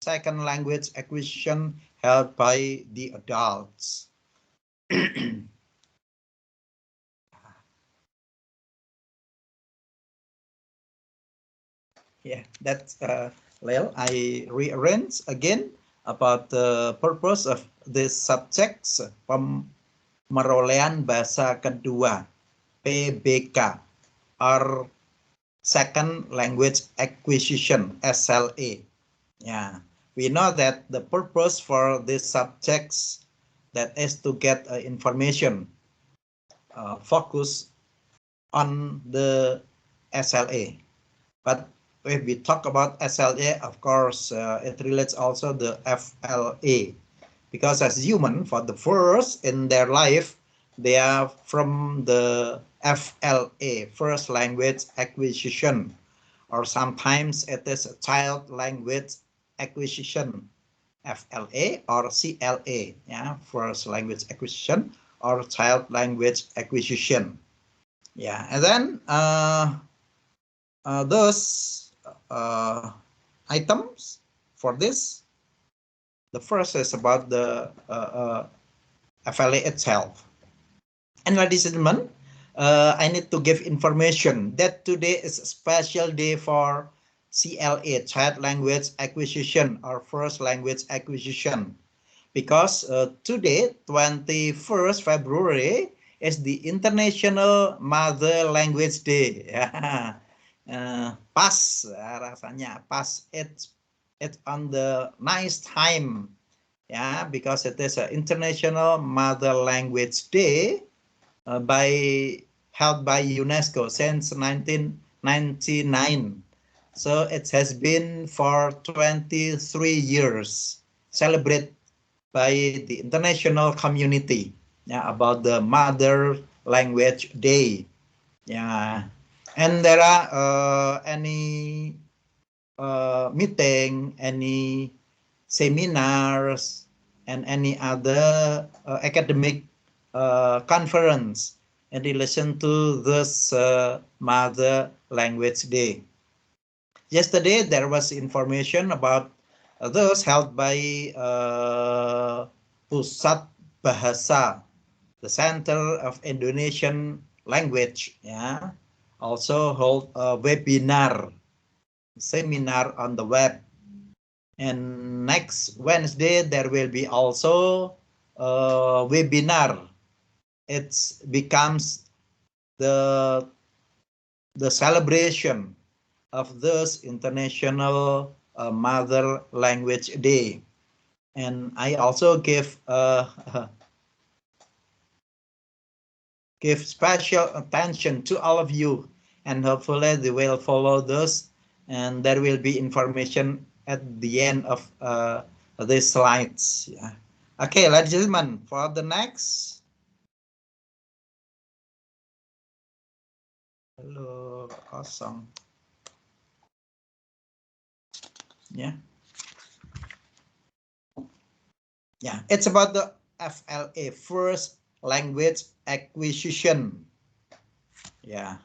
second language acquisition held by the adults. Yeah, that's Lel. I rearrange again about the purpose of this subjects pemerolehan bahasa kedua PBK or second language acquisition SLA. Yeah, we know that the purpose for these subjects that is to get information focus on the SLA. But if we talk about SLA, of course, it relates also the FLA, because as human, for the first in their life, they are from the FLA, first language acquisition, or sometimes it is a child language acquisition, FLA or CLA, yeah, first language acquisition or child language acquisition. Yeah, and then those items for this, the first is about the FLA itself. And ladies and gentlemen, I need to give information that today is a special day for CLA, Child Language Acquisition or First Language Acquisition, because today, 21st February, is the International Mother Language Day. Pas rasanya, pas. It's on the nice time, yeah, because it is an International Mother Language Day held by UNESCO since 1999. So it has been for 23 years celebrated by the international community, yeah, about the Mother Language Day. Yeah, and there are any meeting, any seminars, and any other academic conference in relation to this Mother Language Day. Yesterday, there was information about those held by Pusat Bahasa, the Center of Indonesian Language, yeah, also hold a webinar, seminar on the web. And next Wednesday, there will be also a webinar. It becomes the celebration of this International Mother Language Day. And I also give special attention to all of you, and hopefully they will follow this, and there will be information at the end of these slides. Yeah. Okay, ladies and gentlemen, for the next. Hello, kosong. Yeah. Yeah, it's about the FLA, first language acquisition. Yeah,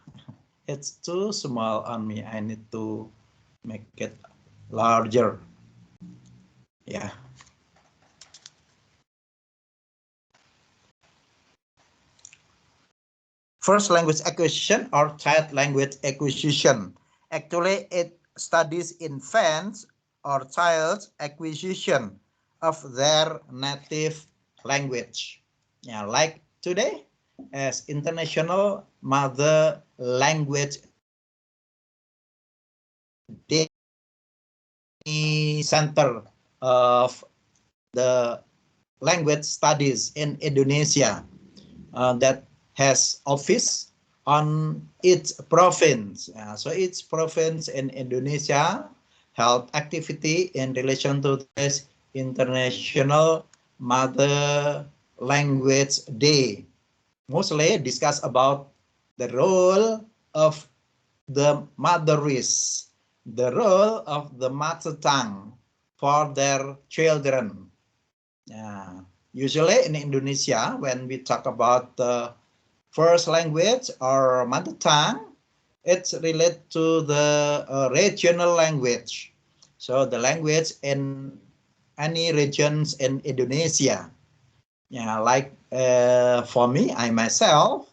it's too small on me. I need to make it larger. Yeah. First language acquisition or child language acquisition. Actually, it studies infants or child's acquisition of their native language. Yeah, like today, as International Mother Language Day, Center of the Language Studies in Indonesia that has office on each province. So each province in Indonesia held activity in relation to this International Mother Language Day. Mostly discuss about the role of the mothers, the role of the mother tongue for their children. Usually in Indonesia, when we talk about the first language or mother tongue, it's related to the regional language. So the language in any regions in Indonesia. Yeah, like for me, I myself,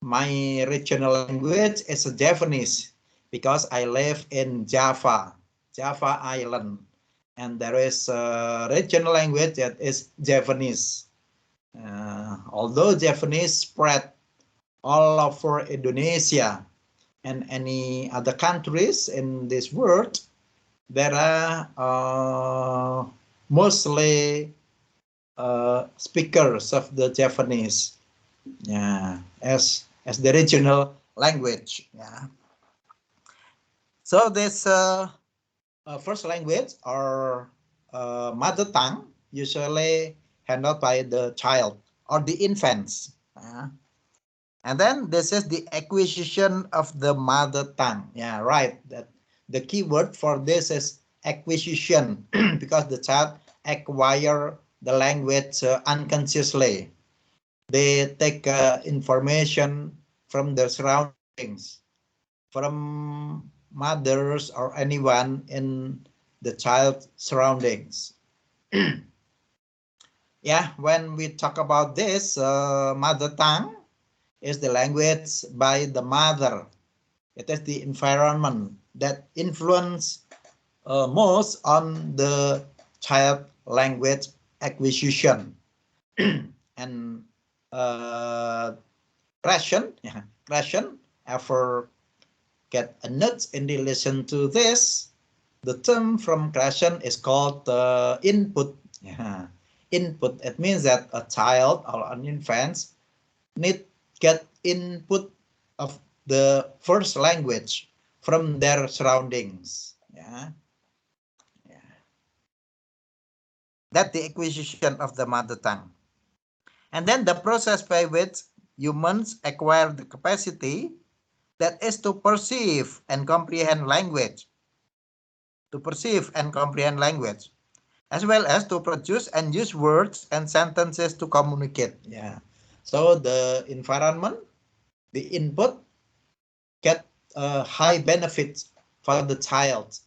my regional language is Japanese because I live in Java Island, and there is a regional language that is Japanese. Although Japanese spread all over Indonesia and any other countries in this world, there are mostly speakers of the Japanese, yeah, as the regional language. Yeah. So this first language or mother tongue usually handled by the child or the infants. And then this is the acquisition of the mother tongue. Yeah, right. That the key word for this is acquisition because the child acquire the language unconsciously. They take information from their surroundings, from mothers or anyone in the child's surroundings. Yeah, when we talk about this, mother tongue is the language by the mother. It is the environment that influence most on the child language acquisition. And Russian ever get a note in relation to this. The term from Russian is called input. Yeah. Input. It means that a child or an infant need get input of the first language from their surroundings. Yeah. Yeah. That's the acquisition of the mother tongue. And then the process by which humans acquire the capacity that is to perceive and comprehend language, as well as to produce and use words and sentences to communicate. Yeah. So the environment, the input, get high benefits for the child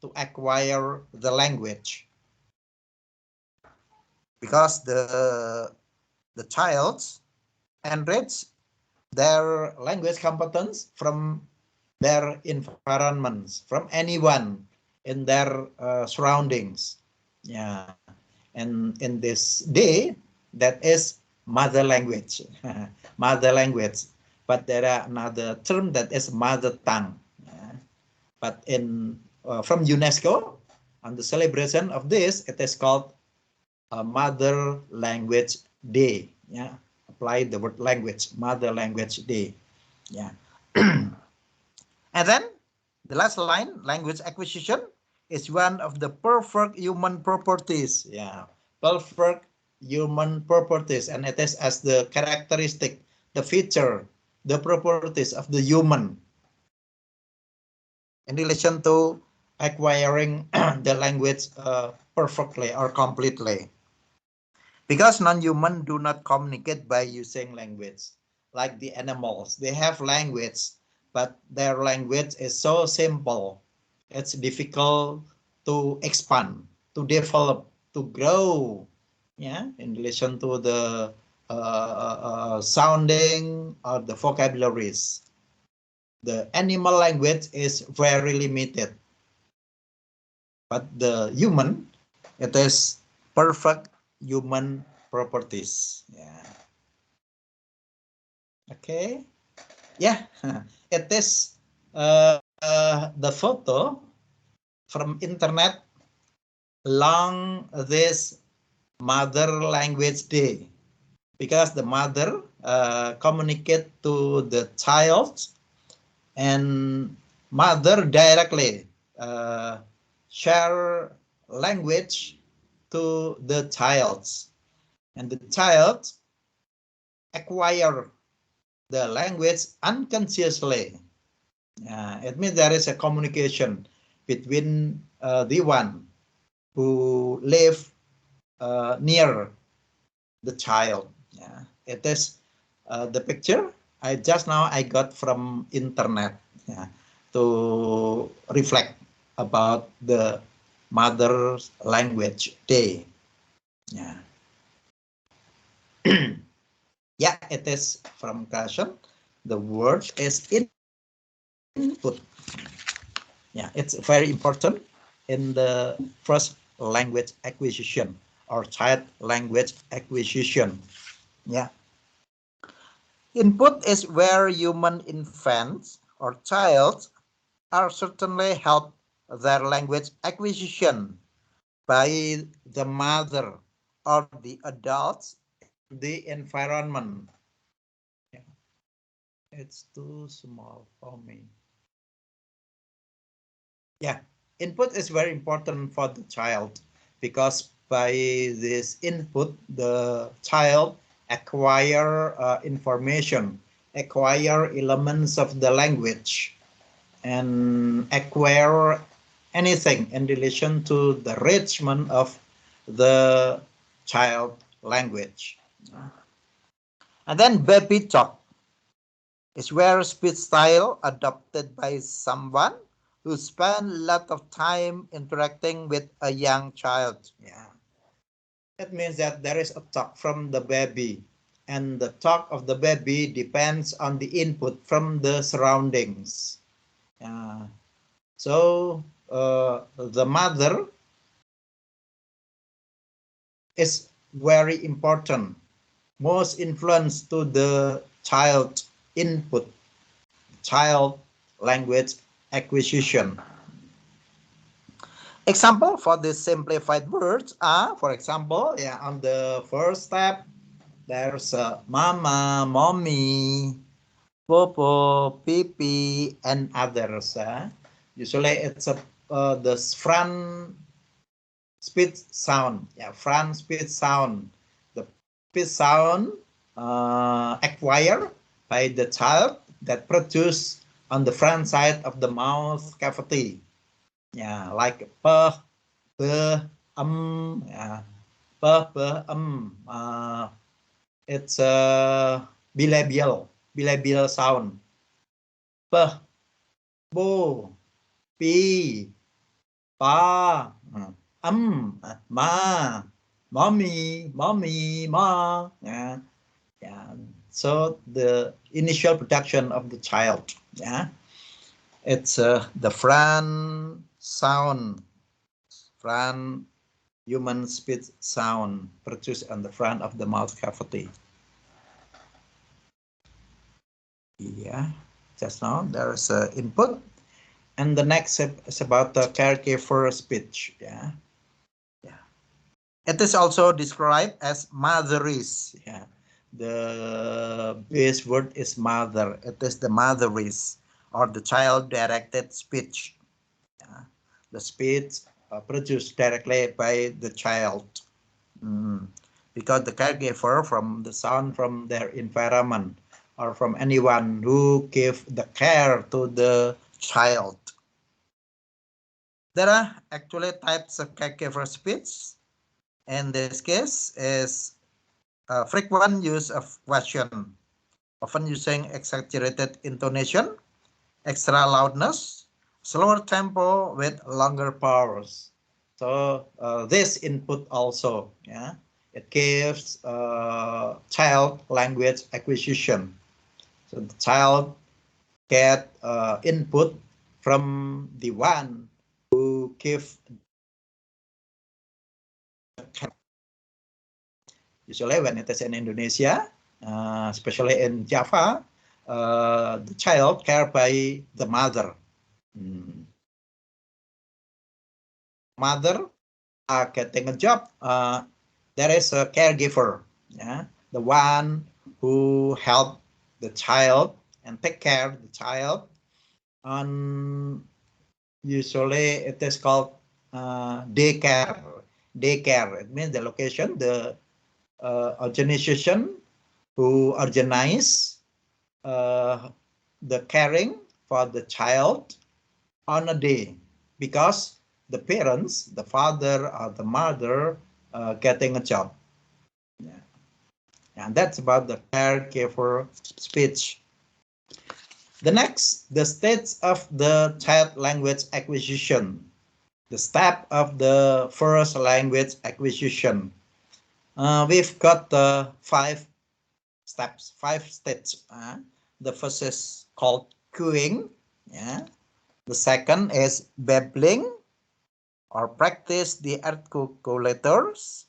to acquire the language because the child enrich their language competence from their environments, from anyone in their surroundings. Yeah, and in this day, that is mother language, mother language. But there are another term that is mother tongue. Yeah. But in from UNESCO, on the celebration of this, it is called Mother Language Day. Yeah, apply the word language, Mother Language Day. Yeah. And then the last line, language acquisition, is one of the perfect human properties. Yeah, perfect human properties, and it is as the characteristic, the feature, the properties of the human in relation to acquiring the language perfectly or completely. Because non-human do not communicate by using language, like the animals. They have language, but their language is so simple. It's difficult to expand, to develop, to grow. Yeah, in relation to the sounding or the vocabularies. The animal language is very limited, but the human, it is perfect human properties. Yeah. Okay. Yeah. It is the photo from internet along this mother language day because the mother communicate to the child and mother directly share language to the child, and the child acquire the language unconsciously. It means there is a communication between the one who live near the child. Yeah. It is the picture I got from internet, yeah, to reflect. about the Mother's Language Day. Yeah. Yeah, it is from question. The word is input. Yeah, it's very important in the first language acquisition or child language acquisition. Yeah. Input is where human infants or child are certainly helped their language acquisition by the mother or the adults in the environment. Yeah. It's too small for me. Yeah, input is very important for the child because by this input, the child acquire information, acquire elements of the language, and acquire anything in relation to the enrichment of the child language. And then baby talk is where speech style adopted by someone who spend a lot of time interacting with a young child. Yeah. It means that there is a talk from the baby, and the talk of the baby depends on the input from the surroundings. Yeah. So the mother is very important, most influence to the child input, child language acquisition. Example for these simplified words are, for example, yeah, on the first step, there's mama, mommy, popo, pipi, and others. Usually it's the front speech sound. Yeah, front speech sound. The speech sound acquired by the child that produce on the front side of the mouth cavity. Yeah, like p, yeah, it's a bilabial sound. P, bo, pi, pa, ma, mommy, ma. Yeah, yeah. So the initial production of the child. Yeah, it's the front sound, front human speech sound produced on the front of the mouth cavity. Yeah, just now there is an input, and the next is about the caregiver speech. Yeah, yeah. It is also described as motheris. Yeah, the base word is mother. It is the motheris or the child-directed speech. Yeah. The speech produced directly by the child. Because the caregiver from the sound from their environment or from anyone who give the care to the child. There are actually types of caregiver speech. In this case is frequent use of question, often using exaggerated intonation, extra loudness, slower tempo with longer pause. So this input also, yeah, it gives child language acquisition. So the child get input from the one who give. Usually when it is in Indonesia, especially in Java, the child cared by the mother. Mother are getting a job. There is a caregiver, yeah, the one who help the child and take care of the child. On usually it is called daycare. Daycare. It means the location, the organization who organize the caring for the child on a day, because the parents, the father or the mother, getting a job. Yeah. And that's about the caregiver speech. The next, the states of the child language acquisition. The step of the first language acquisition. We've got the five steps, five stages. The first is called cueing. Yeah. The second is babbling or practice the articulators.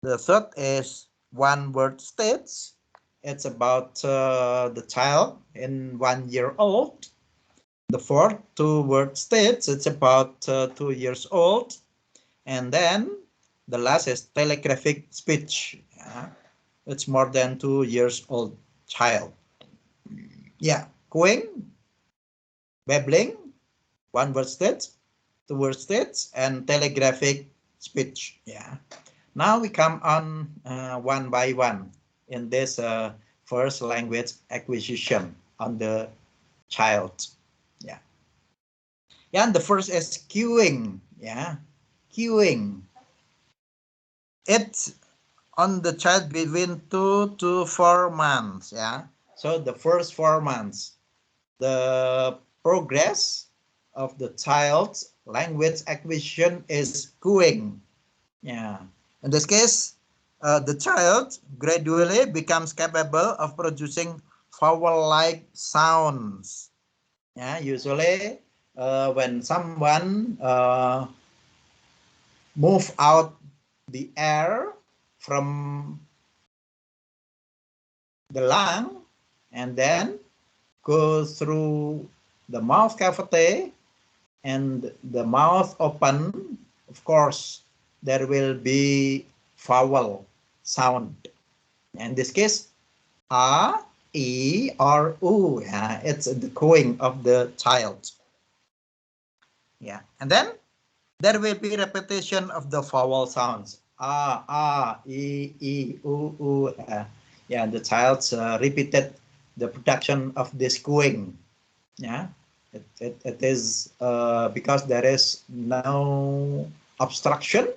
The third is one word stage. It's about the child in 1 year old. The fourth, two word stage. It's about 2 years old. And then the last is telegraphic speech. Yeah. It's more than 2 years old child. Yeah, cooing, babbling, one word stage, two word stage, and telegraphic speech. Yeah. Now we come on one by one in this first language acquisition on the child. Yeah. Yeah, and the first is cueing. Yeah, cueing. It's on the child between 2 to 4 months. Yeah. So the first 4 months, the progress of the child's language acquisition is cooing. Yeah. In this case, the child gradually becomes capable of producing vowel-like sounds. Yeah. Usually, when someone move out the air from the lung and then go through the mouth cavity and the mouth open, of course, there will be vowel sound. In this case, a, e, or u. Yeah, it's the cooing of the child. Yeah, and then there will be repetition of the vowel sounds. E, u. Yeah, the child repeated the production of this cooing. Yeah, it is because there is no obstruction,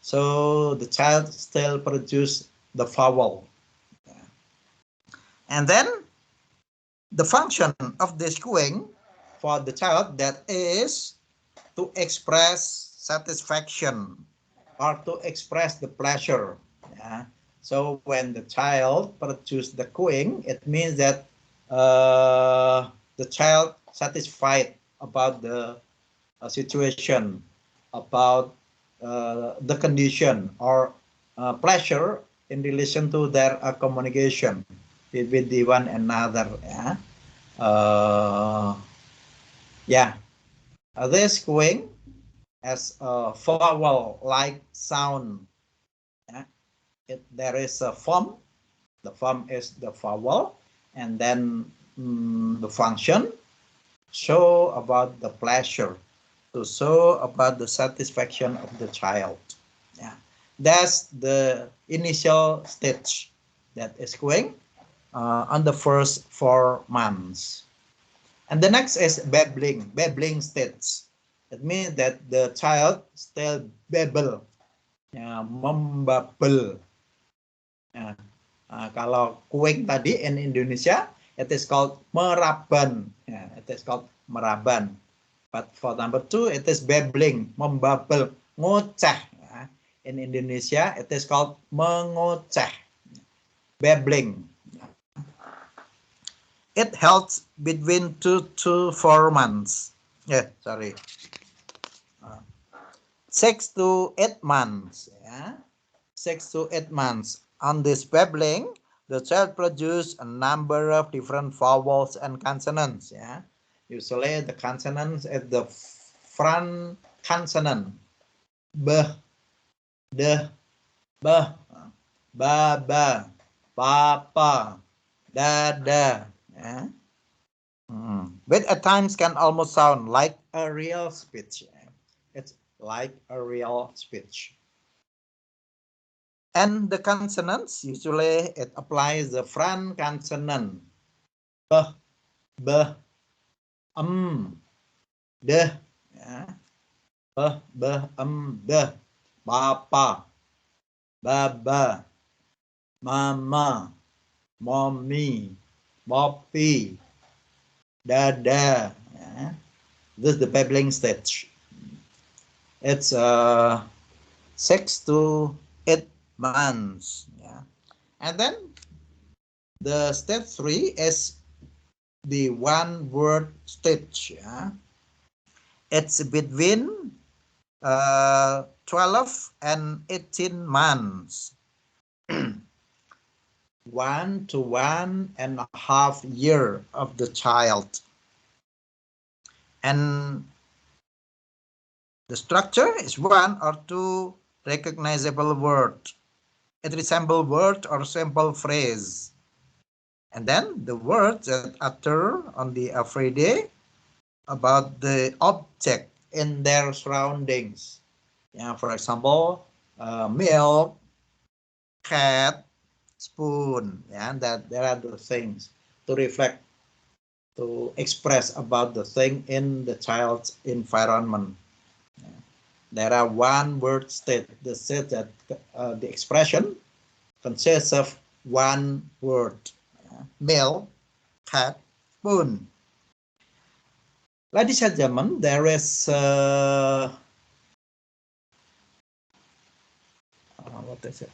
so the child still produce the vowel. Yeah. And then the function of this cooing for the child, that is to express satisfaction or to express the pleasure. Yeah. So when the child produce the cooing, it means that the child satisfied about the situation, about the condition or pleasure in relation to their communication with the one another. Yeah. Uh, yeah. This cooing as a vowel-like sound. Yeah. There is a form. The form is the vowel, and then the function show about the pleasure, to show about the satisfaction of the child. Yeah, that's the initial stage that is going on the first 4 months. And the next is babbling stage. It means that the child still babble, ya, membabel. Ya. Kalau kuing tadi in Indonesia, it is called meraban. Ya, it is called meraban. But for number two, it is babbling, membabel, ngoceh. Ya. In Indonesia, it is called mengoceh, babbling. It helps between 2 to 4 months. Yeah, sorry. 6 to 8 months. Yeah, 6 to 8 months. On this babbling, the child produces a number of different vowels and consonants. Yeah, usually the consonants at the front consonant. B, D, B, ba, ba, papa, dada. Yeah. But at times can almost sound like a real speech. It's like a real speech. And the consonants, usually it applies the front consonant. B, b, d. Yeah. B, b, d. Papa, baba, mama, mommy, moppy, dada. Yeah. This is the babbling stage. It's 6 to 8 months. Yeah. And then the step 3 is the one word stage. Yeah. It's between 12 and 18 months. 1 to 1.5 years of the child. And the structure is one or two recognizable words. It resembles word or simple phrase. And then the words that utter on the everyday about the object in their surroundings. Yeah, for example, milk, cat, spoon. Yeah, that there are the things to reflect, to express about the thing in the child's environment. Yeah. There are one word state. The state that the expression consists of one word. Yeah. Milk, cat, spoon. Ladies and gentlemen, there is what is it?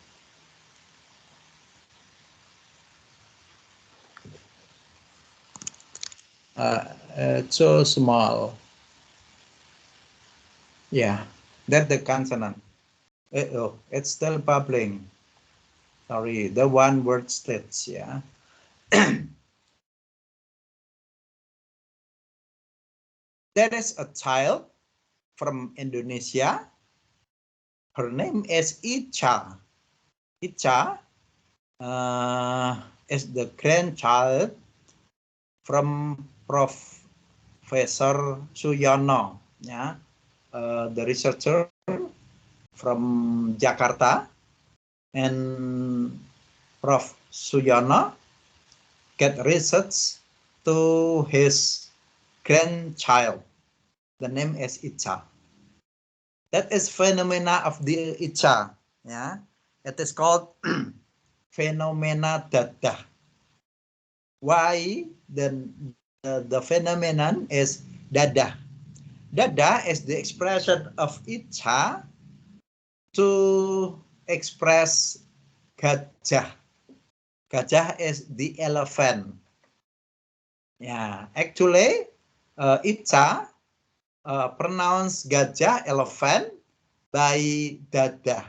It's so small. Yeah, that's the consonant. Oh, it's still bubbling. Sorry, the one word states. Yeah. There is a child from Indonesia. Her name is Icha. Icha is the grandchild from Professor Suyono. Yeah, the researcher from Jakarta, and Prof. Suyono get research to his grandchild. The name is Icha. That is phenomena of the Icha. Yeah, it is called phenomena dada. Why the phenomenon is dada? Dada is the expression of Icha to express gajah. Gajah is the elephant. Yeah, actually, Icha pronounce gajah, elephant, by dada.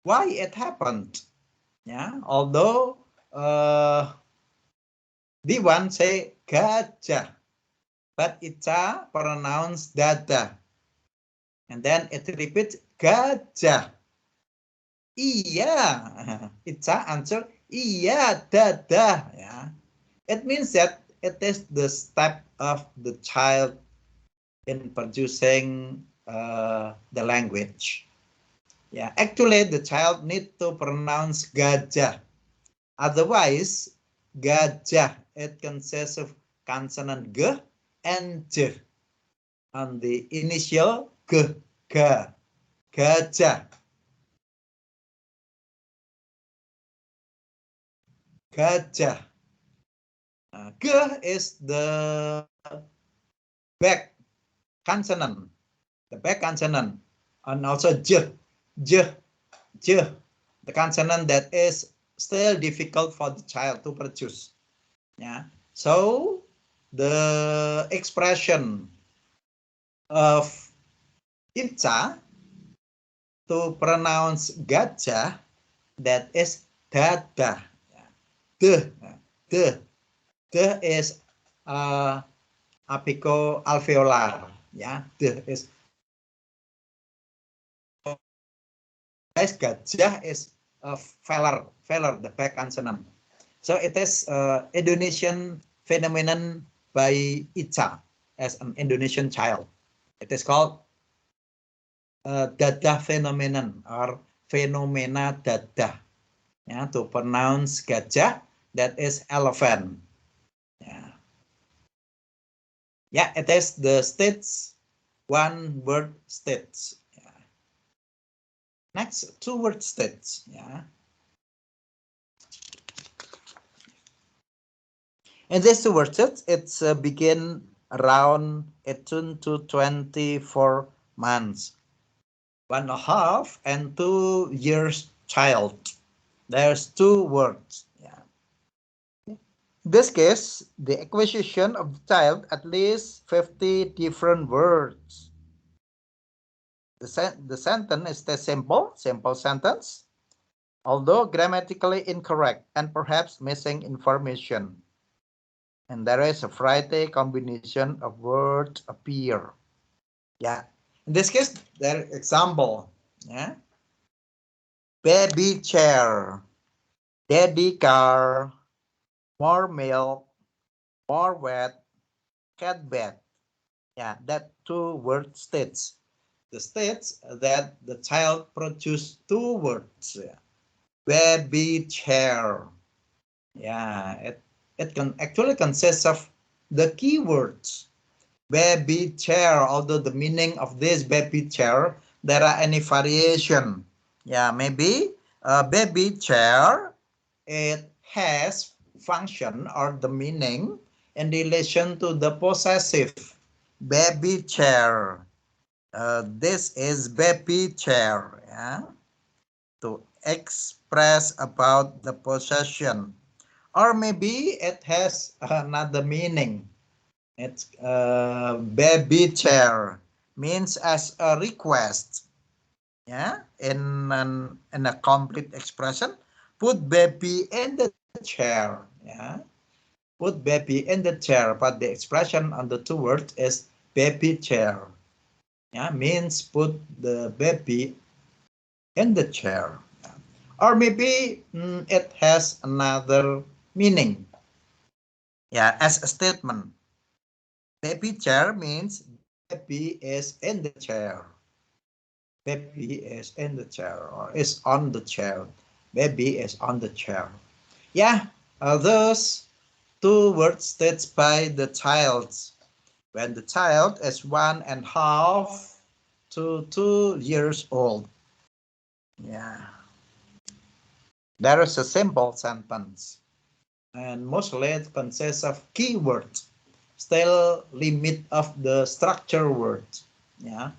Why it happened? Yeah, although the one say gajah, but Icha pronounce dada, and then it repeats gajah. Iya, Icha answer iya dada. Yeah, it means that it is the step of the child in producing the language. Yeah, actually the child need to pronounce gajah. Otherwise, gajah, it consists of consonant g and j on the initial g, ga, gajah, gajah. G is the back consonant, and also j, j, j, the consonant that is still difficult for the child to produce. Yeah. So the expression of Icha to pronounce gajah, that is dada. The, the is apico alveolar. Yeah, the is gajah is feller, the back consonant. So it is Indonesian phenomenon by Icha as an Indonesian child. It is called dada phenomenon or phenomena dada. Yeah, to pronounce gajah, that is elephant. Yeah, yeah, it is the states, one word states. Yeah. Next, two word states. Yeah. In these two words, it's begin around 18 to 24 months, 1.5 and 2 years child. There's two words. Yeah. In this case, the acquisition of the child at least 50 different words. The sentence is the simple sentence, although grammatically incorrect and perhaps missing information. And there is a variety combination of words appear. Yeah. In this case, there example. Yeah. Baby chair, daddy car, more milk, more wet, cat bed. Yeah, that two word states. The states that the child produced two words. Yeah. Baby chair. Yeah, it can actually consists of the keywords. Baby chair, although the meaning of this baby chair, there are any variation. Yeah, maybe baby chair, it has function or the meaning in relation to the possessive. Baby chair. This is baby chair. Yeah, to express about the possession. Or maybe it has another meaning. It's baby chair means as a request. Yeah, in a complete expression, put baby in the chair. Yeah, put baby in the chair. But the expression on the two words is baby chair. Yeah, means put the baby in the chair. Or maybe it has another meaning. Yeah, as a statement. Baby chair means baby is in the chair. Baby is in the chair or is on the chair. Baby is on the chair. Yeah, those two words stated by the child. When the child is 1.5 to 2 years old. Yeah, there is a simple sentence. And mostly it consists of keywords. Still limit of the structure words. Yeah.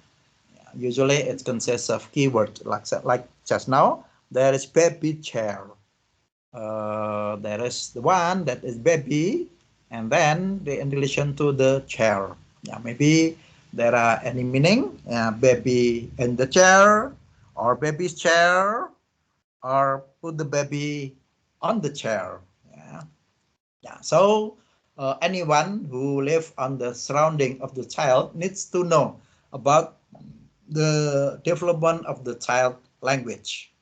Usually it consists of keywords like just now. There is baby chair. There is the one that is baby, and then in relation to the chair. Yeah, maybe there are any meaning. Baby in the chair, or baby's chair, or put the baby on the chair. Yeah. Yeah. So anyone who live on the surrounding of the child needs to know about the development of the child language.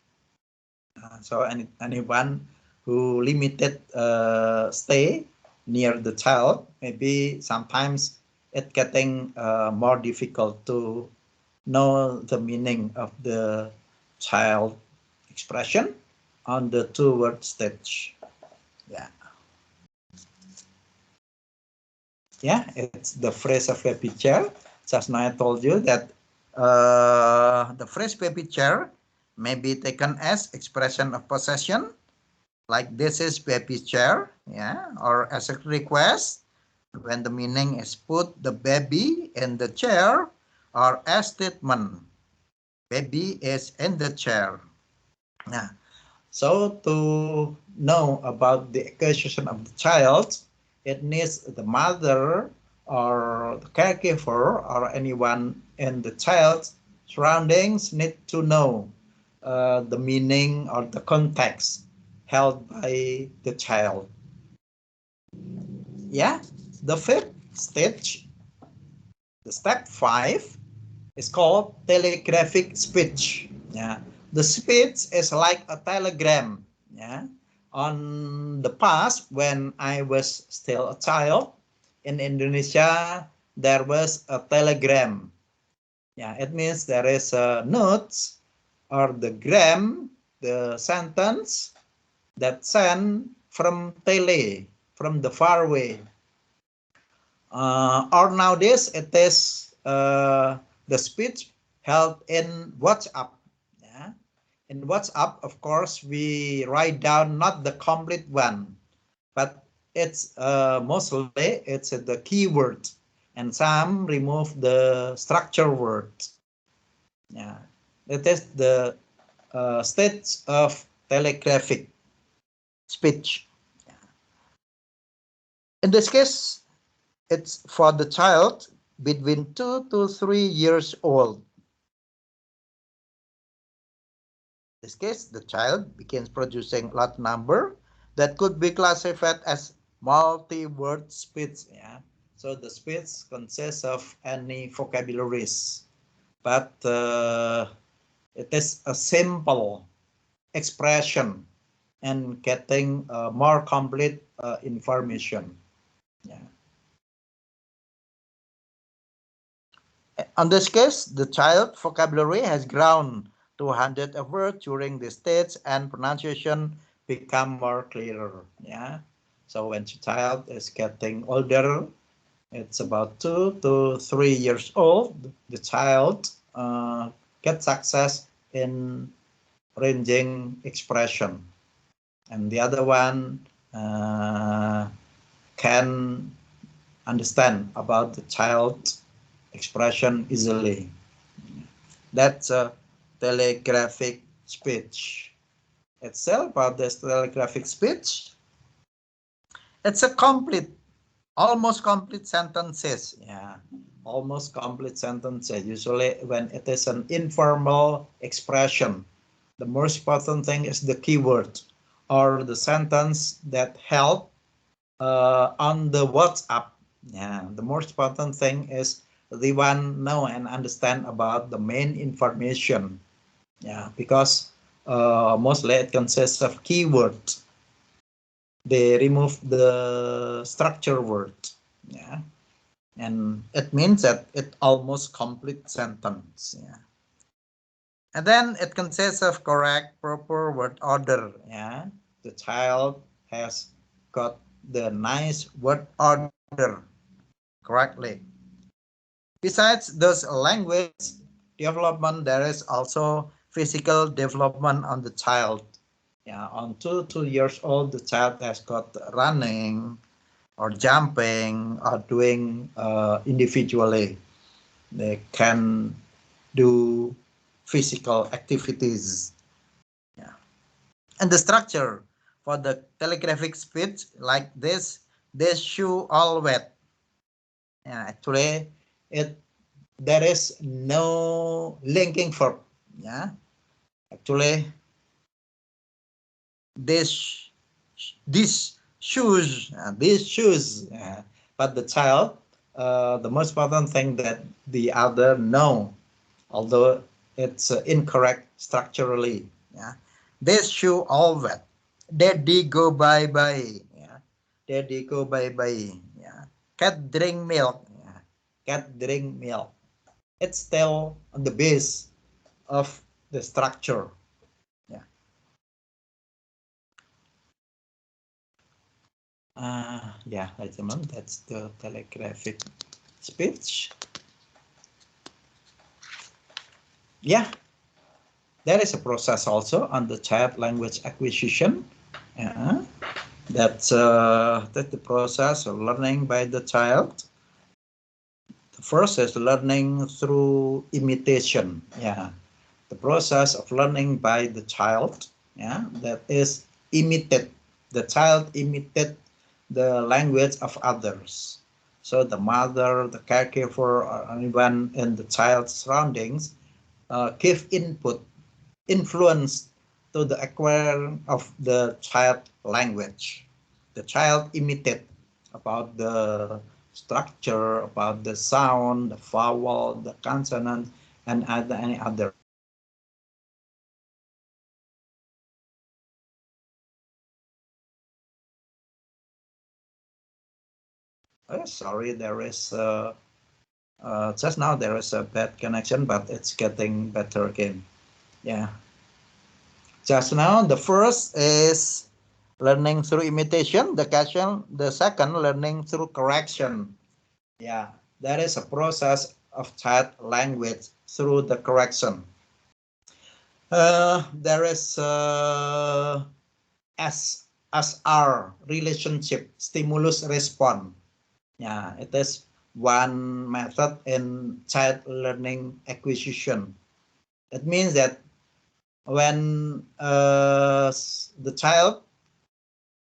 So anyone who limited stay near the child, maybe sometimes it getting more difficult to know the meaning of the child expression on the two-word stage. Yeah. Yeah, it's the phrase of baby chair. Just now I told you that the phrase baby chair may be taken as expression of possession, like this is baby chair, yeah, or as a request when the meaning is put the baby in the chair, or as statement, baby is in the chair. Yeah. So to know about the acquisition of the child, it needs the mother or the caregiver or anyone in the child's surroundings need to know the meaning or the context held by the child. Yeah, the fifth stage, the step 5, is called telegraphic speech. Yeah, the speech is like a telegram. Yeah, on the past when I was still a child in Indonesia, there was a telegram. Yeah, it means there is a notes or the gram, the sentence that sent from tele, from the far away. Or nowadays it is the speech held in WhatsApp. Yeah? In WhatsApp, of course, we write down not the complete one, but it's mostly it's the keyword, and some remove the structure words. Yeah, that is the stage of telegraphic speech. In this case, it's for the child between 2 to 3 years old. In this case, the child begins producing large number that could be classified as multi-word speech. Yeah. So the speech consists of any vocabularies, but it is a simple expression and getting more complete information. Yeah. In this case, the child vocabulary has grown to hundreds of words during this stage, and pronunciation become more clearer. Yeah. So when the child is getting older, it's about 2 to 3 years old, the child gets success in ranging expression, and the other one can understand about the child expression easily. That's a telegraphic speech. Itself, about this telegraphic speech, it's a complete, almost complete sentences. Yeah, almost complete sentences. Usually, when it is an informal expression, the most important thing is the keyword or the sentence that help on the WhatsApp. Yeah, the most important thing is the one know and understand about the main information. Yeah, because mostly it consists of keywords. They remove the structure word. Yeah, and it means that it almost complete sentence. Yeah, and then it consists of correct, proper word order. Yeah, the child has got the nice word order correctly. Besides those language development, there is also physical development on the child. Yeah, on 2 years old, the child has got running or jumping or doing individually. They can do physical activities. Yeah. And the structure for the telegraphic speech like this shoe all wet. Yeah, actually, it there is no linking verb. Yeah, actually, this these shoes. But the child, the most important thing that the other know, although it's incorrect structurally. Yeah, this shoe all wet. Daddy go bye bye. Yeah, daddy go bye bye. Yeah, cat drink milk. Yeah, cat drink milk. It's still on the base of the structure. Yeah. Yeah, ladies and gentlemen, that's the telegraphic speech. Yeah, there is a process also on the child language acquisition. Yeah, that's the process of learning by the child. The first is learning through imitation. Yeah, the process of learning by the child. Yeah, that is imitate. The child imitate the language of others. So the mother, the caregiver, or anyone in the child's surroundings give input, influence to the acquiring of the child language. The child imitate about the structure, about the sound, the vowel, the consonant, and any other. Sorry, there is just now there is a bad connection, but it's getting better again. Yeah. Just now, the first is learning through imitation. The second, learning through correction. Yeah, that is a process of child language through the correction. There is S SR relationship, stimulus response. Yeah, it is one method in child learning acquisition. That means that when the child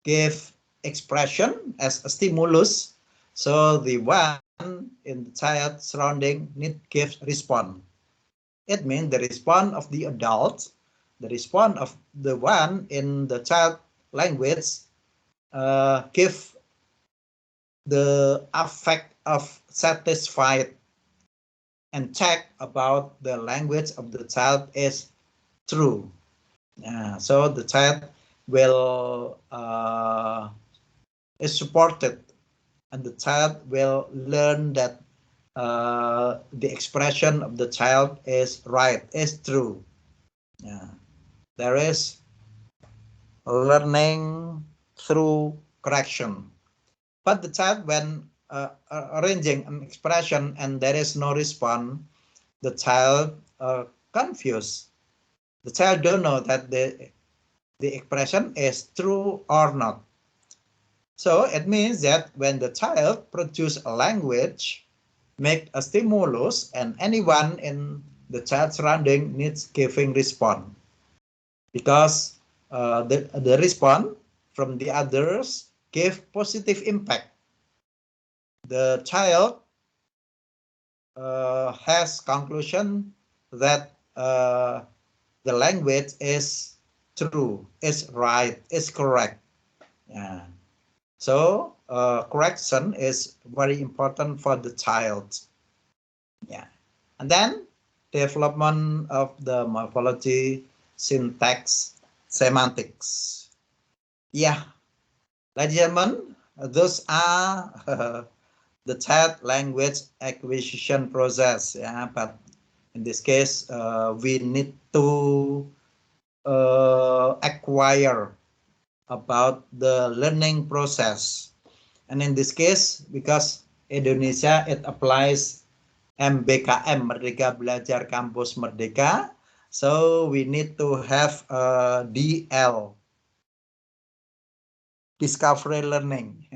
give expression as a stimulus, so the one in the child surrounding need give response. It means the response of the adult, the response of the one in the child language give the affect of satisfied and check about the language of the child is true. So the child will is supported, and the child will learn that the expression of the child is right, is true. There is learning through correction. But the child, when arranging an expression and there is no response, the child confused. The child don't know that the expression is true or not. So it means that when the child produce a language, make a stimulus, and anyone in the child surrounding needs giving response, because the response from the others give positive impact. The child has conclusion that the language is true, is right, is correct. Yeah. So correction is very important for the child. Yeah. And then development of the morphology, syntax, semantics. Yeah, ladies and gentlemen, those are the child language acquisition process. Yeah, but in this case, we need to acquire about the learning process. And in this case, because Indonesia, it applies MBKM, Merdeka Belajar Kampus Merdeka. So we need to have DL, discovery learning.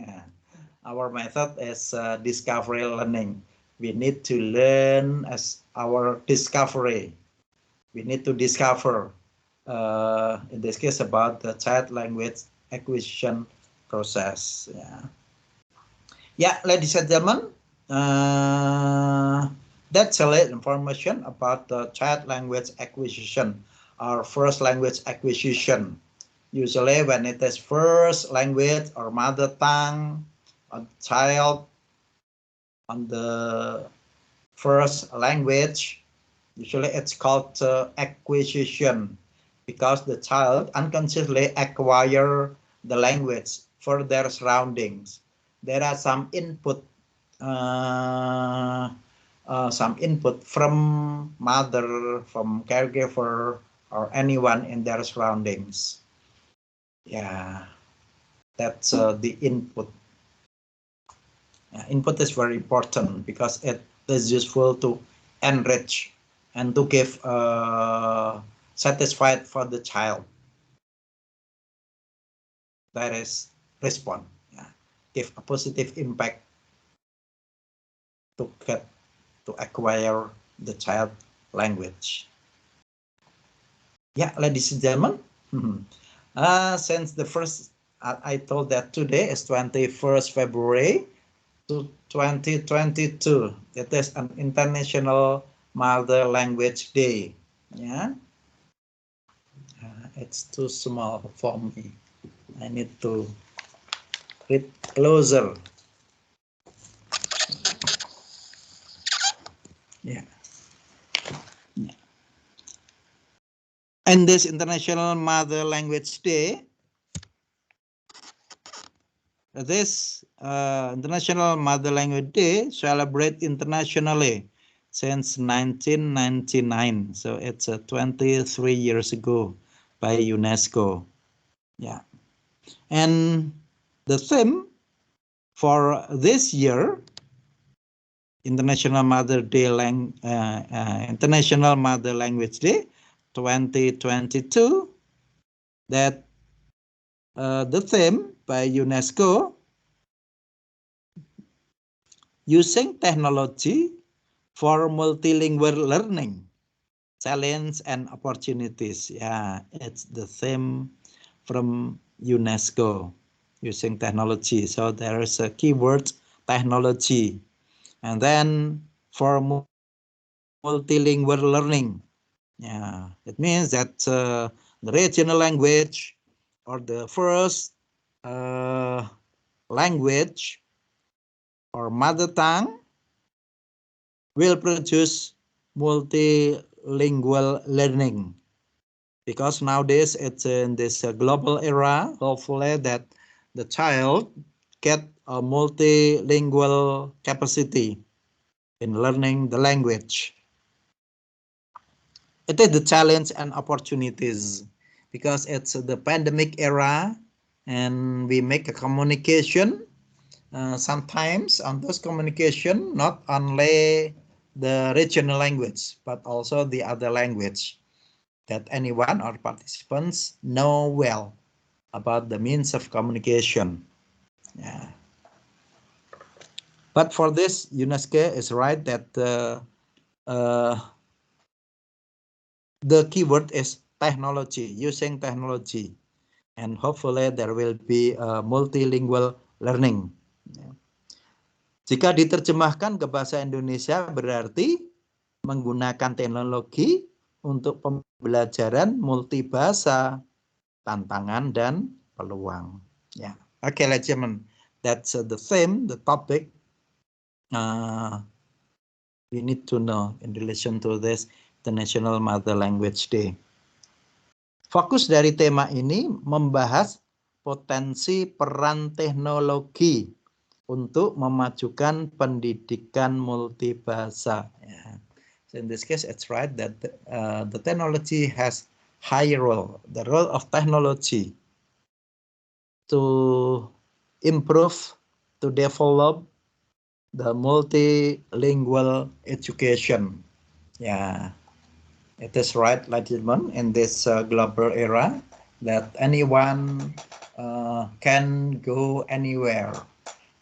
Our method is discovery learning. We need to learn as our discovery. We need to discover, in this case, about the child language acquisition process. Yeah, ladies and gentlemen, that's a little information about the child language acquisition, or first language acquisition. Usually when it is first language or mother tongue, a child on the first language, usually it's called acquisition, because the child unconsciously acquire the language for their surroundings. There are some input from mother, from caregiver, or anyone in their surroundings. Yeah, that's the input. Input is very important because it is useful to enrich and to give satisfied for the child. That is response. Give a positive impact to acquire the child language. Yeah, ladies and gentlemen, since the first, I told that today is 21st February to 2022. It is an International Mother Language Day. Yeah, it's too small for me. I need to read closer. Yeah. And this International Mother Language Day, this International Mother Language Day celebrate internationally since 1999. So it's 23 years ago by UNESCO. Yeah. And the theme for this year, International Mother Language Day 2022, that the theme by UNESCO, using technology for multilingual learning, challenge and opportunities. Yeah, it's the theme from UNESCO, using technology. So there is a keyword technology, and then for multilingual learning. Yeah, it means that the regional language or the first language or mother tongue will produce multilingual learning, because nowadays it's in this global era. Hopefully that the child get a multilingual capacity in learning the language. It is the challenge and opportunities, because it's the pandemic era and we make a communication. Sometimes on those communication, not only the regional language, but also the other language that anyone or participants know well about the means of communication. Yeah. But for this, UNESCO is right that the keyword is technology, using technology, and hopefully there will be a multilingual learning. Jika diterjemahkan ke bahasa Indonesia berarti menggunakan teknologi untuk pembelajaran multibahasa, tantangan dan peluang. Yeah. Okay, ladies and gentlemen, that's the theme, the topic we need to know in relation to this International Mother Language Day. Fokus dari tema ini membahas potensi peran teknologi untuk memajukan pendidikan multibahasa. Yeah. So in this case, it's right that the technology has high role, the role of technology to improve, to develop the multilingual education. Yeah, it is right, ladies and gentlemen, in this global era that anyone can go anywhere.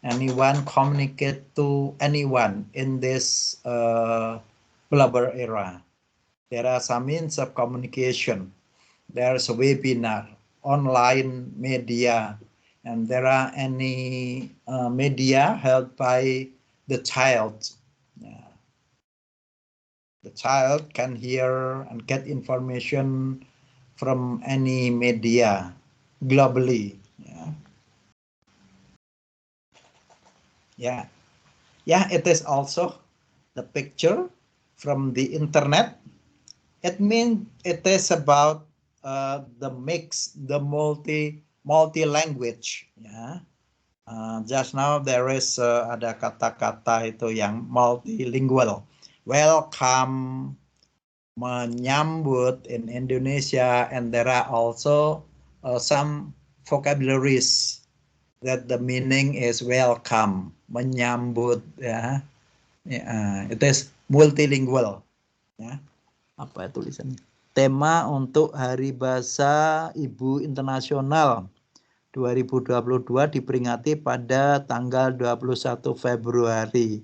Anyone communicate to anyone in this global era. There are some means of communication. There's a webinar, online media, and there are any media held by the child. Yeah. The child can hear and get information from any media globally. Yeah. Yeah. Yeah, it is also the picture from the internet. It means it is about the mix, the multi language. Yeah. Just now there is ada kata-kata itu yang multilingual. Welcome, menyambut in Indonesia, and there are also some vocabularies that the meaning is welcome, menyambut. Ya. It is multilingual. Ya. Apa tulisannya? Tema untuk Hari Bahasa Ibu Internasional 2022 diperingati pada tanggal 21 Februari.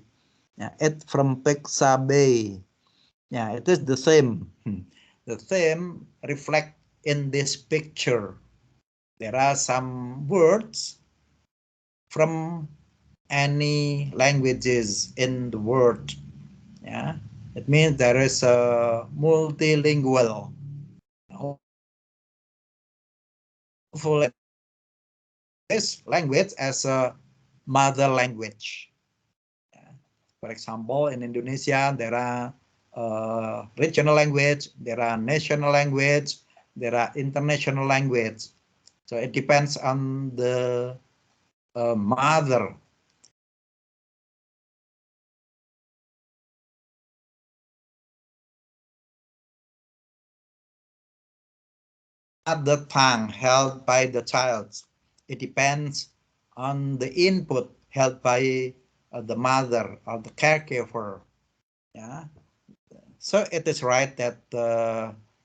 Ya, it from Pixabay. Ya, it is the same. The theme reflect in this picture. There are some words from any languages in the world. Yeah, it means there is a multilingual. Hopefully, this language as a mother language. For example, in Indonesia, there are regional language, there are national language, there are international language. So it depends on the mother. Mother tongue held by the child. It depends on the input held by the mother or the caregiver. Yeah. So it is right that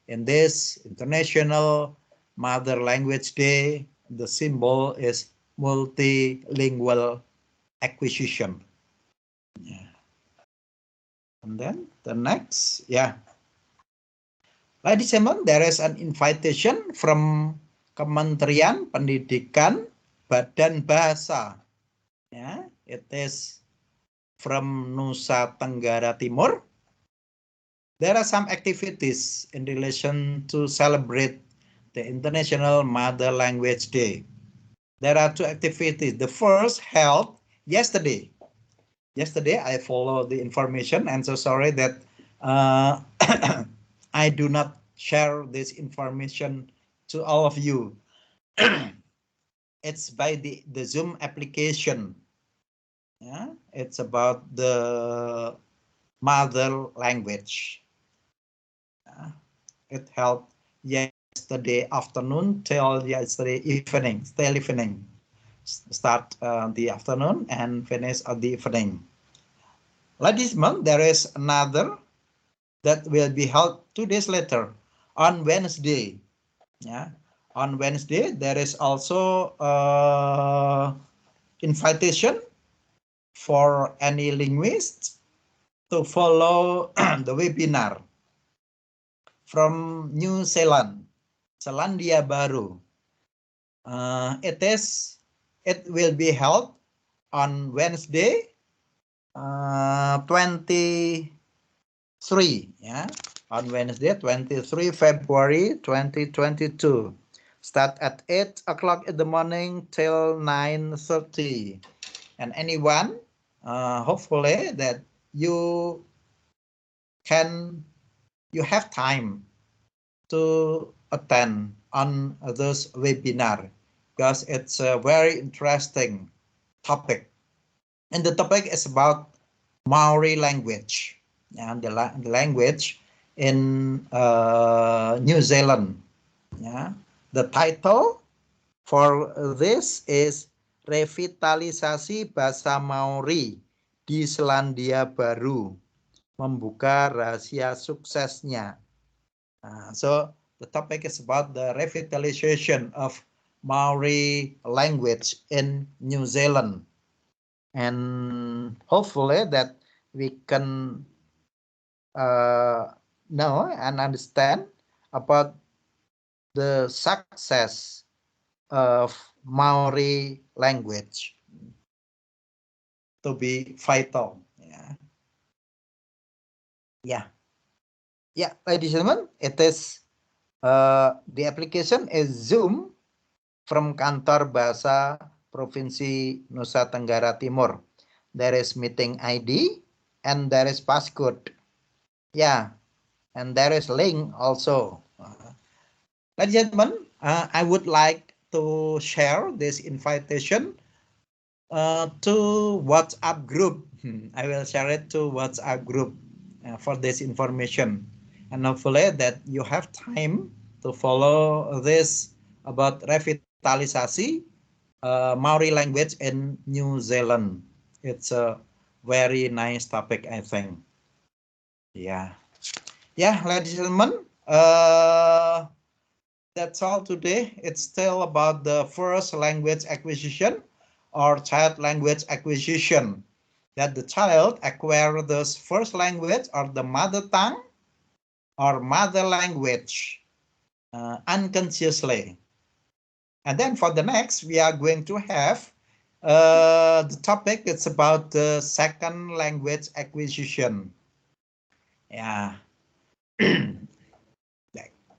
in this International Mother Language Day, the symbol is multilingual acquisition. Yeah. And then the next, yeah. Ladies and gentlemen, there is an invitation from Kementerian Pendidikan Badan Bahasa. Yeah, it is from Nusa Tenggara Timur. There are some activities in relation to celebrate the International Mother Language Day. There are two activities. The first held yesterday. Yesterday, I followed the information, and so sorry that I do not share this information to all of you. It's by the Zoom application. Yeah, it's about the mother language. It held yesterday afternoon till yesterday evening, still evening. Start the afternoon and finish at the evening. Like this month, there is another that will be held 2 days later on Wednesday. Yeah, on Wednesday there is also invitation for any linguist to follow the webinar from New Zealand, Selandia Baru. It will be held on Wednesday, 23, yeah, on Wednesday, 23 February 2022. Start at 8 o'clock in the morning till 9:30. And anyone, hopefully that you have time to attend on this webinar because it's a very interesting topic. And the topic is about Maori language and the language in New Zealand. Yeah. The title for this is Revitalisasi Bahasa Maori di Selandia Baru, membuka rahasia suksesnya. So the topic is about the revitalization of Maori language in New Zealand. And hopefully that we can know and understand about the success of Maori language to be vital. Yeah, ladies and gentlemen, it is the application is Zoom from Kantor Bahasa Provinsi Nusa Tenggara Timur. There is meeting ID and there is passcode. Yeah, and there is link also. Ladies and gentlemen, I would like to share this invitation to WhatsApp group. I will share it to WhatsApp group for this information. And hopefully that you have time to follow this about revitalisasi Maori language in New Zealand. It's a very nice topic, I think. Yeah, ladies and gentlemen, that's all today. It's still about the first language acquisition or child language acquisition. That the child acquire the first language or the mother tongue or mother language unconsciously. And then for the next, we are going to have the topic. It's about the second language acquisition. Yeah.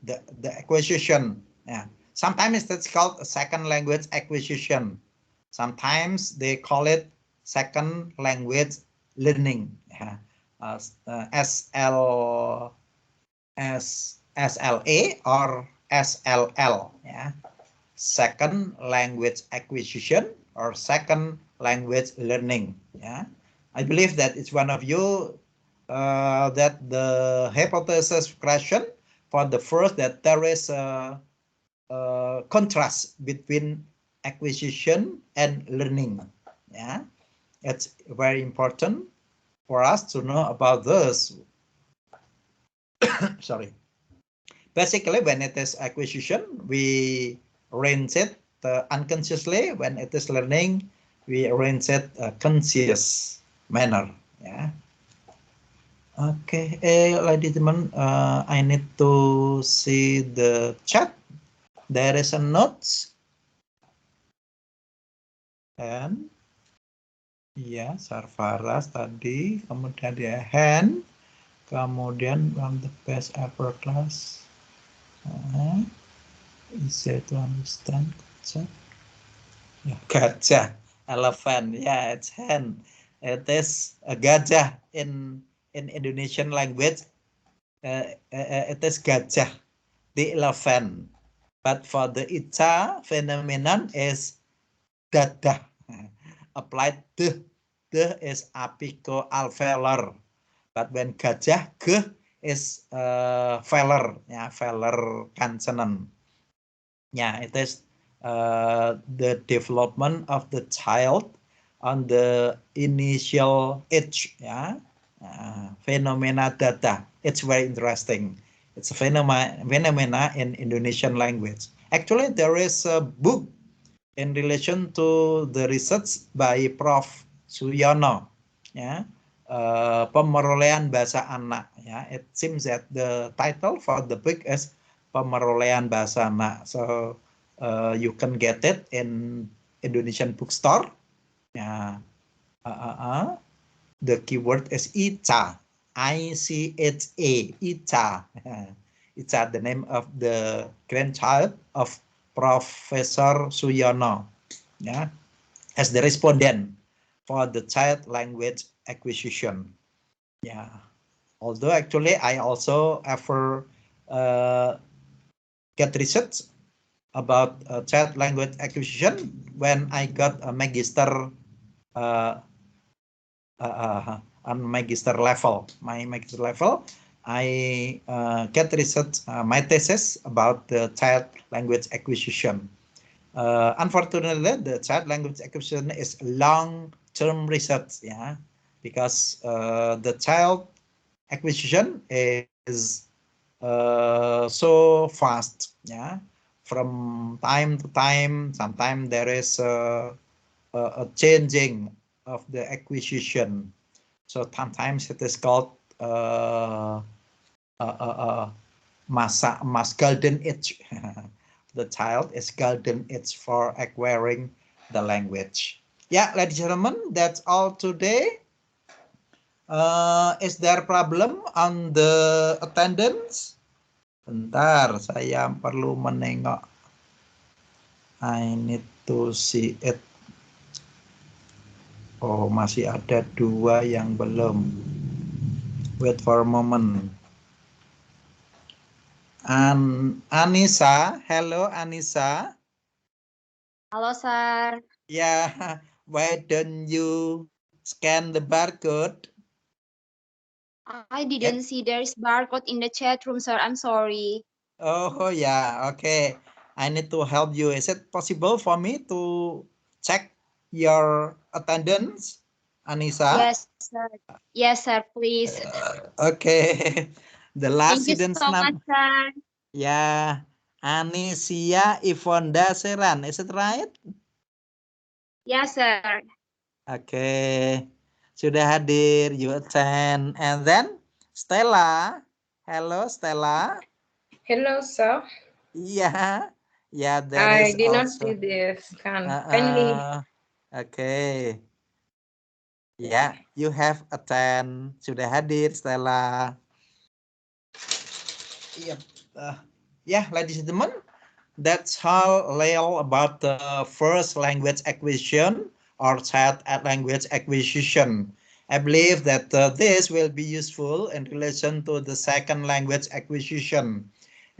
the acquisition. Yeah. Sometimes that's called a second language acquisition. Sometimes they call it second language learning. Yeah. SLA or SLL. Yeah. Second language acquisition or second language learning. Yeah. I believe that it's one of you that the hypothesis question for the first that there is a contrast between acquisition and learning. Yeah, it's very important for us to know about this. Sorry. Basically, when it is acquisition, we range it unconsciously. When it is learning, we arrange it conscious manner. Yeah. Okay, ladies and gentlemen, I need to see the chat. There is a notes. And ya, Sarfaras tadi, kemudian dia hand, kemudian one the best ever class. Easy to understand. Gajah. Yeah, gajah, elephant. Yeah, it's hand. It is a gajah in Indonesian language. It is gajah, the elephant. But for the Ica phenomenon is dadah. Applied the is apico-alveolar. But when gajah, g is velar, yeah, velar consonant. Yeah, it is the development of the child on the initial age. Yeah, phenomena data. It's very interesting. It's a phenomena in Indonesian language. Actually, there is a book in relation to the research by Prof. Suyono. Yeah, pemerolehan bahasa anak. Yeah, it seems that the title for the book is pemerolehan bahasa anak. So you can get it in Indonesian bookstore. Yeah. The keyword is Ica. ICHA. Ica. Ica, the name of the grandchild of Professor Suyono. Yeah, as the respondent for the child language acquisition. Yeah. Although actually I also ever get research about child language acquisition when I got a magister on magister level. My magister level, I get research my thesis about the child language acquisition. Unfortunately, the child language acquisition is long-term research, yeah, because the child acquisition is so fast, yeah. From time to time, sometimes there is a changing of the acquisition. So sometimes it is called masa emas, golden age. The child is golden age for acquiring the language. Yeah, ladies and gentlemen, that's all today. Is there problem on the attendance? Bentar, saya perlu menengok. I need to see it. Oh, masih ada 2 yang belum. Wait for a moment. Anissa, hello Anissa. Halo, Sir. Yeah, why don't you scan the barcode? I didn't see there is barcode in the chat room, sir. I'm sorry. Oh, yeah, okay. I need to help you. Is it possible for me to check your attendance, Anissa? Yes, sir. Yes, sir, please. Okay. The last Thank you student's so much, name, sir. yeah, Anisia Ivonda Seran. Is it right? Yes, sir. Okay. Sudah hadir, you attend. And then Stella. Hello, Stella. Hello, sir. Yeah. Yeah, there I is did not see also. the scan. Kindly. Okay. Yeah, you have attend. Sudah hadir, Stella. Yep. Yeah, ladies and gentlemen, that's how little about the first language acquisition or child language acquisition. I believe that this will be useful in relation to the second language acquisition.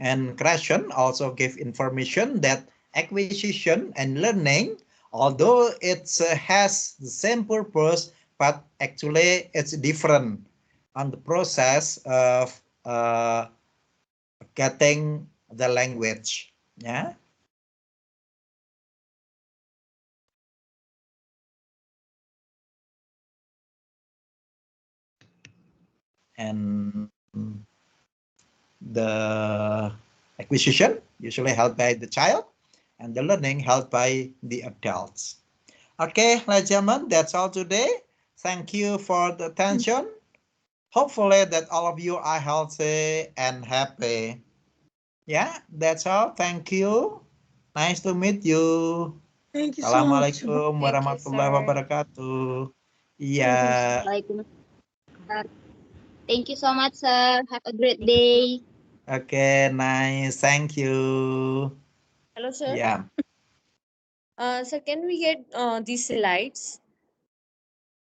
And Krashen also gave information that acquisition and learning, although it has the same purpose, but actually it's different on the process of getting the language. Yeah. And the acquisition usually held by the child, and the learning held by the adults. Okay, ladies and gentlemen, that's all today. Thank you for the attention. Hopefully that all of you are healthy and happy. Yeah, that's all. Thank you. Nice to meet you. Thank you so much. Assalamualaikum Thank you, warahmatullahi sir. wabarakatuh. Iya. Waalaikumsalam. Thank you so much, sir. Have a great day. Okay, nice. Thank you. Hello, sir. Yeah. Sir, can we get these slides?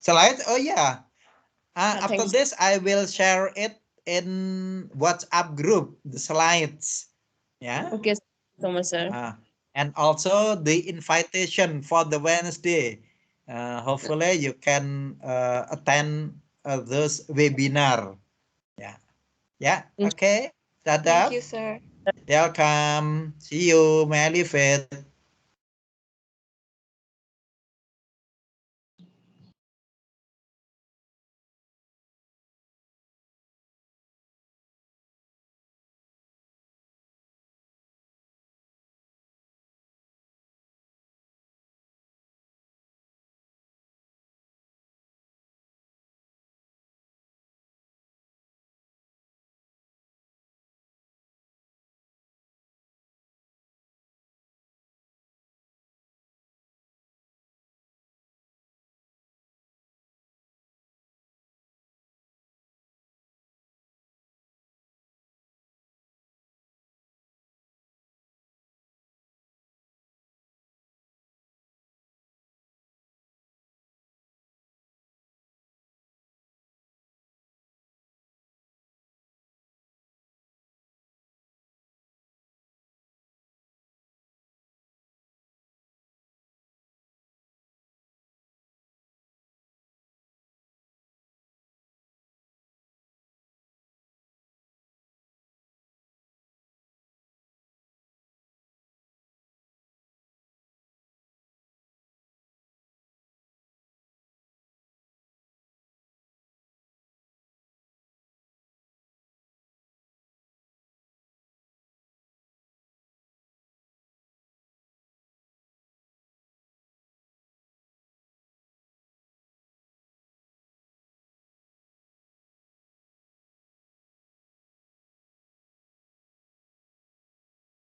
Slide? Oh, yeah. After Thanks. this, I will share it in WhatsApp group, the slides. Yeah. Okay, so much, sir. And also the invitation for the Wednesday. Hopefully you can attend this webinar. Yeah. Yeah. Okay. Thank Dadah. you, sir. Welcome. See you. May I leave it?